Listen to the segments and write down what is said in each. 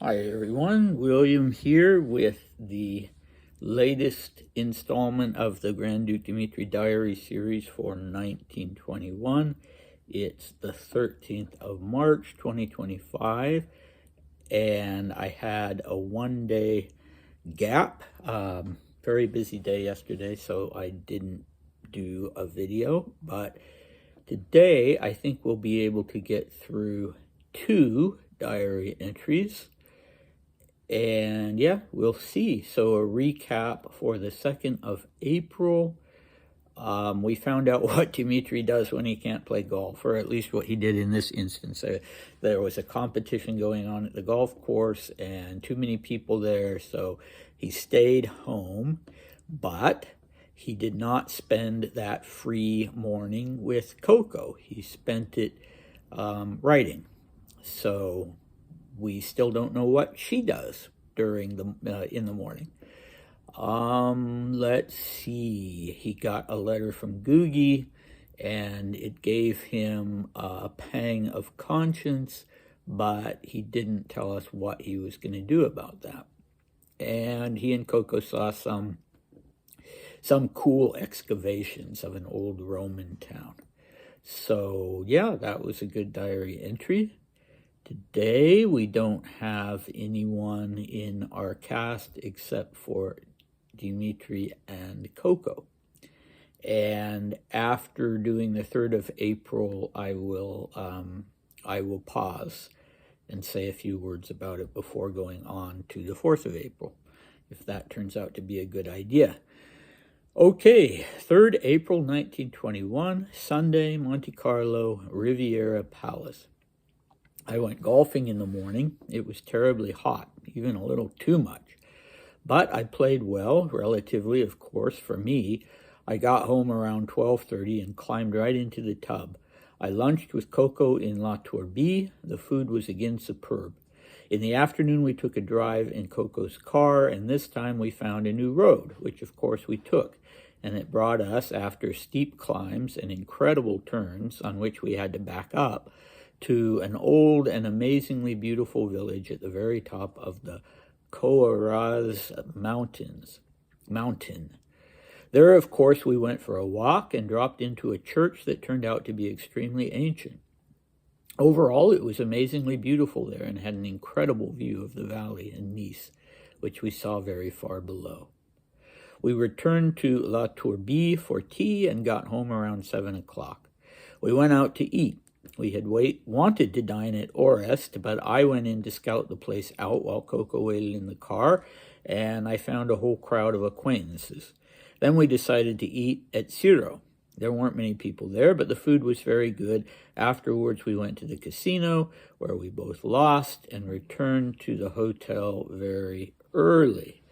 Hi everyone, William here with the latest installment of the Grand Duke Dmitri Diary series for 1921. It's the 13th of March 2025, and I had a one-day gap. Very busy day yesterday, so I didn't do a video, but today I think we'll be able to get through 2 diary entries. And yeah, we'll see. So a recap for the 2nd of April. We found out what Dmitri does when he can't play golf, or at least what he did in this instance. There was a competition going on at the golf course and too many people there, so he stayed home, but he did not spend that free morning with Coco. He spent it writing. So we still don't know what she does during the in the morning. Let's see. He got a letter from Googie, and it gave him a pang of conscience, but he didn't tell us what he was going to do about that. And he and Coco saw some cool excavations of an old Roman town. So yeah, that was a good diary entry. Today, we don't have anyone in our cast except for Dmitri and Coco. And after doing the 3rd of April, I will pause and say a few words about it before going on to the 4th of April, if that turns out to be a good idea. Okay, 3rd April 1921, Sunday, Monte Carlo, Riviera Palace. I went golfing in the morning. It was terribly hot, even a little too much. But I played well, relatively, of course, for me. I got home around 12:30 and climbed right into the tub. I lunched with Coco in La Tourbie. The food was again superb. In the afternoon, we took a drive in Coco's car, and this time we found a new road, which of course we took. And it brought us, after steep climbs and incredible turns on which we had to back up, to an old and amazingly beautiful village at the very top of the Coaraze mountain. There, of course, we went for a walk and dropped into a church that turned out to be extremely ancient. Overall, it was amazingly beautiful there and had an incredible view of the valley in Nice, which we saw very far below. We returned to La Tourbie for tea and got home around 7 o'clock. We went out to eat. We had wanted to dine at Orest, but I went in to scout the place out while Coco waited in the car, and I found a whole crowd of acquaintances. Then we decided to eat at Ciro. There weren't many people there, but the food was very good. Afterwards, we went to the casino, where we both lost, and returned to the hotel very early.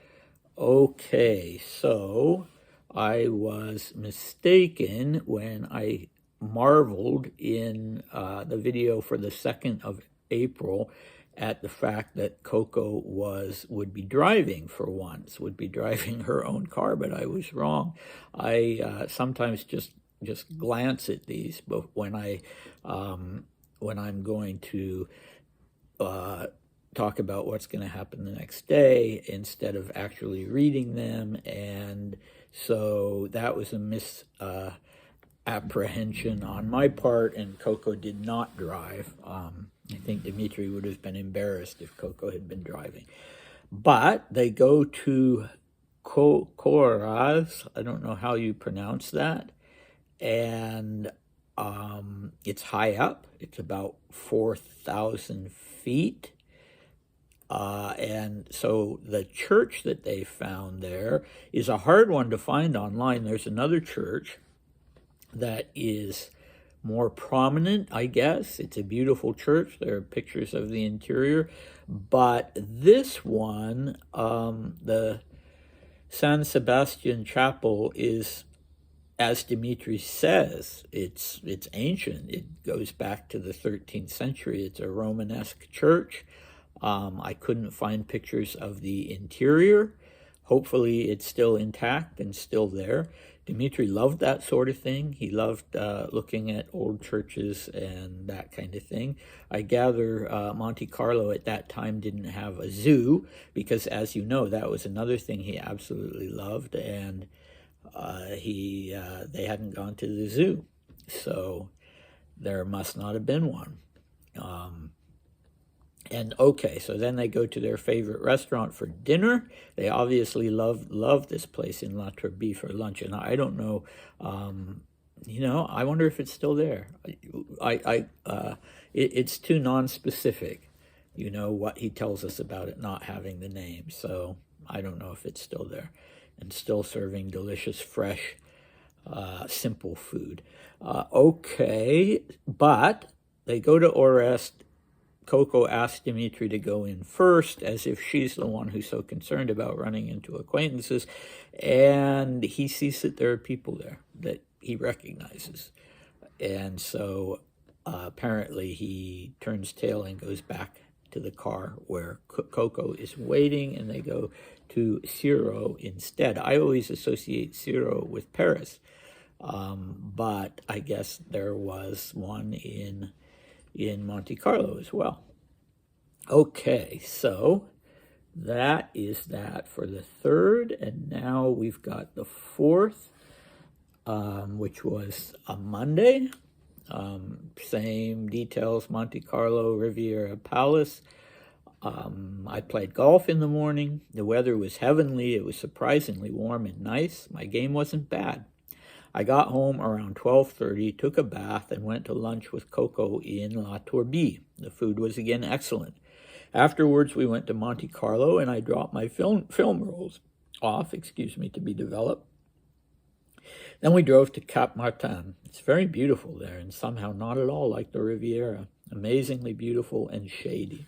Okay, so I was mistaken when I marveled in the video for the 2nd of April at the fact that Coco would be driving for once, would be driving her own car, but I was wrong. I sometimes just glance at these, but when I'm going to talk about what's going to happen the next day instead of actually reading them, and so that was a misapprehension on my part, and Coco did not drive. I think Dmitri would have been embarrassed if Coco had been driving. But they go to Coaraze, I don't know how you pronounce that, and it's high up. It's about 4,000 feet. And so the church that they found there is a hard one to find online. There's another church that is more prominent, I guess. It's a beautiful church. There are pictures of the interior. But this one, the San Sebastian Chapel, is, as Dmitri says, it's ancient. It goes back to the 13th century. It's a Romanesque church. I couldn't find pictures of the interior. Hopefully it's still intact and still there. Dmitri loved that sort of thing. He loved looking at old churches and that kind of thing. I gather Monte Carlo at that time didn't have a zoo because, as you know, that was another thing he absolutely loved, and they hadn't gone to the zoo, so there must not have been one. And okay, so then they go to their favorite restaurant for dinner. They obviously love this place in La Turbie for lunch, and I don't know. I wonder if it's still there. It's too non-specific. What he tells us about it not having the name, so I don't know if it's still there, and still serving delicious, fresh, simple food. Okay, but they go to Orest. Coco asks Dmitri to go in first, as if she's the one who's so concerned about running into acquaintances, and he sees that there are people there that he recognizes. And so apparently he turns tail and goes back to the car where Coco is waiting, and they go to Ciro instead. I always associate Ciro with Paris, but I guess there was one in Monte Carlo as well. Okay, so that is that for the third, and now we've got the fourth, which was a Monday. Same details, Monte Carlo, Riviera Palace. I played golf in the morning. The weather was heavenly. It was surprisingly warm and nice. My game wasn't bad. I got home around 12:30, took a bath, and went to lunch with Coco in La Turbie. The food was again excellent. Afterwards, we went to Monte Carlo, and I dropped my film rolls off, to be developed. Then we drove to Cap Martin. It's very beautiful there, and somehow not at all like the Riviera. Amazingly beautiful and shady.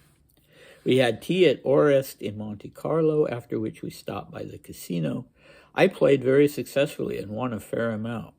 We had tea at Orest in Monte Carlo, after which we stopped by the casino. I played very successfully and won a fair amount.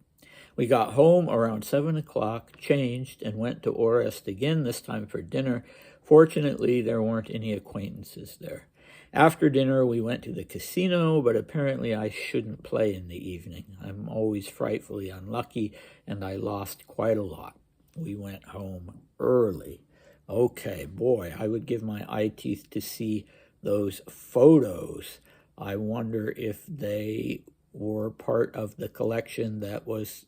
We got home around 7 o'clock, changed, and went to Orest again, this time for dinner. Fortunately, there weren't any acquaintances there. After dinner, we went to the casino, but apparently I shouldn't play in the evening. I'm always frightfully unlucky, and I lost quite a lot. We went home early. Okay, boy, I would give my eye teeth to see those photos. I wonder if they were part of the collection that was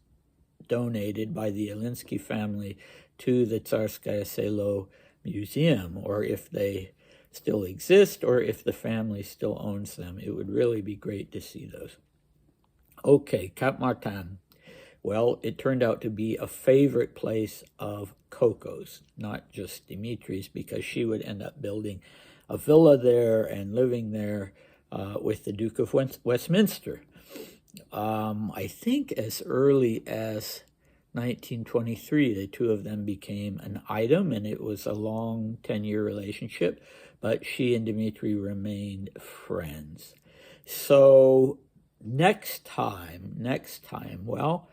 donated by the Alinsky family to the Tsarskaya Selo Museum, or if they still exist, or if the family still owns them. It would really be great to see those. Okay, Cap Martin. Well, it turned out to be a favorite place of Coco's, not just Dimitri's, because she would end up building a villa there and living there with the Duke of Westminster. I think as early as 1923, the two of them became an item, and it was a long 10-year relationship, but she and Dmitri remained friends. So next time, well,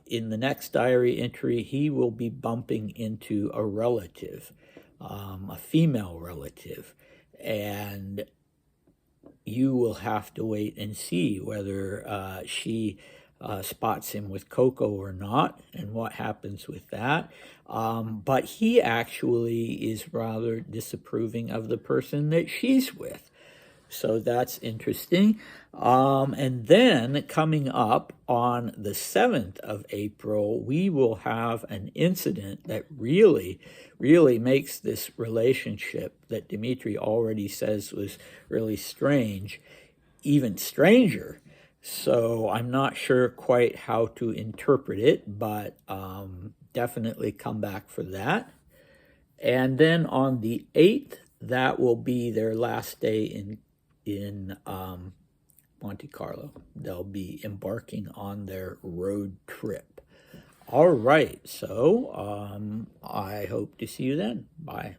in the next diary entry, he will be bumping into a relative, a female relative, and you will have to wait and see whether she spots him with Coco or not, and what happens with that. But he actually is rather disapproving of the person that she's with. So that's interesting. And then coming up on the 7th of April, we will have an incident that really makes this relationship that Dmitri already says was really strange, even stranger. So I'm not sure quite how to interpret it, but definitely come back for that. And then on the 8th, that will be their last day in Monte Carlo. They'll be embarking on their road trip. All right, so I hope to see you then. Bye.